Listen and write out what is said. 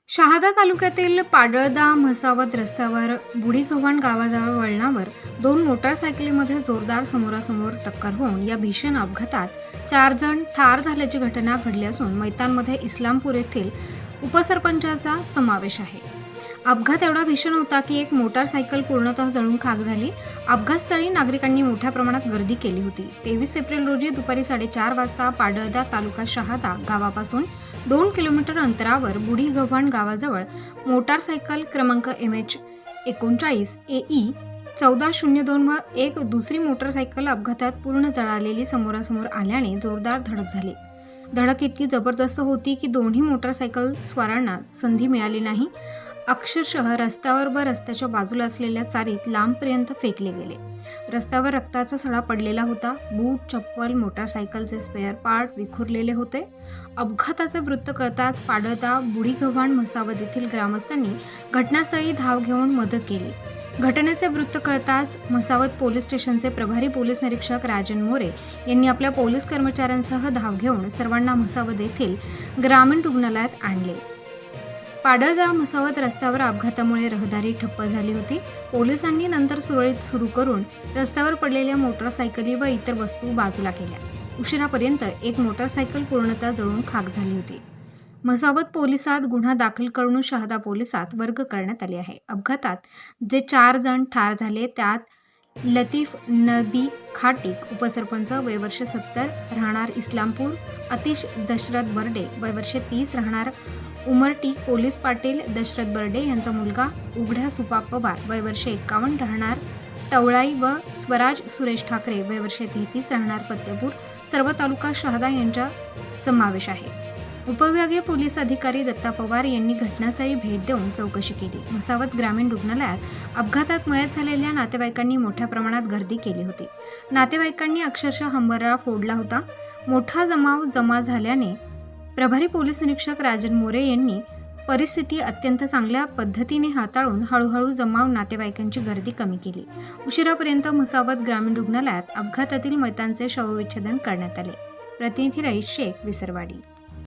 शहादा तालुक्यातील पाडळदा म्हसावत रस्त्यावर बुढीगव्हाण गावाजवळ वळणावर दोन मोटारसायकलीमध्ये जोरदार समोरासमोर टक्कर होऊन या भीषण अपघातात 4 जण ठार झाल्याची घटना घडली असून मैतानमध्ये इस्लामपूर येथील उपसरपंचाचा समावेश आहे. अपघात एवढा भीषण होता की एक मोटारसायकल पूर्णतः जळून खाक झाली. अपघातस्थळी नागरिकांनी मोठ्या प्रमाणात गर्दी केली होती. 23 एप्रिल रोजी दुपारी 4:30 वाजता पाडळदा तालुका शहादा गावापासून 2 किलोमीटर अंतरावर बुढीगव्हाण गावाजवळ मोटारसायकल क्रमांक MH39 AE 1402 व एक दुसरी मोटारसायकल अपघातात पूर्ण जळालेली समोरासमोर आल्याने जोरदार धडक झाली. धडक इतकी जबरदस्त होती की दोन्ही मोटारसायकल स्वारांना संधी मिळाली नाही. अक्षरशः रस्त्यावर व रस्त्याच्या बाजूला असलेल्या चारीत लांबपर्यंत फेकले गेले. रस्त्यावर रक्ताचा सडा पडलेला होता. बूट, चप्पल, मोटारसायकलचे स्पेअर पार्ट विखुरलेले होते. अपघाताचे वृत्त कळताच पाडळदा बुढीगव्हाण म्हसावत येथील ग्रामस्थांनी घटनास्थळी धाव घेऊन मदत केली. घटनेचे वृत्त कळताच म्हसावत पोलीस स्टेशनचे प्रभारी पोलीस निरीक्षक राजन मोरे यांनी आपल्या पोलीस कर्मचाऱ्यांसह धाव घेऊन सर्वांना म्हसावत येथील ग्रामीण रुग्णालयात आणले. पाडळदा म्हसावत रस्त्यावर अपघातामुळे रहदारी ठप्प झाली होती. पोलिसांनी नंतर सुरळीत सुरू करून रस्त्यावर पडलेल्या मोटारसायकली व इतर वस्तू बाजूला केल्या. उशिरापर्यंत एक मोटारसायकल पूर्णतः जळून खाक झाली होती. म्हसावत पोलिसात गुन्हा दाखल करून शहादा पोलिसात वर्ग करण्यात आले आहे. अपघातात जे 4 जण ठार झाले त्यात लतीफ नबी खाटीक उपसरपंच वय वर्ष 70 राहणार इस्लामपूर, अतिश दशरथ बर्डे वय वर्ष 30 राहणार उमरटी, पोलीस पाटील दशरथ बर्डे यांचा मुलगा उघड्या सुपा पवार वय वर्ष 51 राहणार टवळाई व स्वराज सुरेश ठाकरे वय वर्ष 33 राहणार फतेपूर सर्व तालुका शहादा यांचा समावेश आहे. उपविभागीय पोलीस अधिकारी दत्ता पवार यांनी घटनास्थळी भेट देऊन चौकशी केली. म्हसावत ग्रामीण रुग्णालयात अपघातात मयत झालेल्या नातेवाईकांनी मोठ्या प्रमाणात गर्दी केली होती. नातेवाईकांनी अक्षरशः हंबरडा फोडला होता. मोठा जमा झाल्याने प्रभारी पोलीस निरीक्षक राजन मोरे यांनी परिस्थिती अत्यंत चांगल्या पद्धतीने हाताळून हळूहळू जमाव नातेवाईकांची गर्दी कमी केली. उशिरापर्यंत म्हसावत ग्रामीण रुग्णालयात अपघातातील मयतांचे शवविच्छेदन करण्यात आले. प्रतिनिधी रईस शेख, विसरवाडी.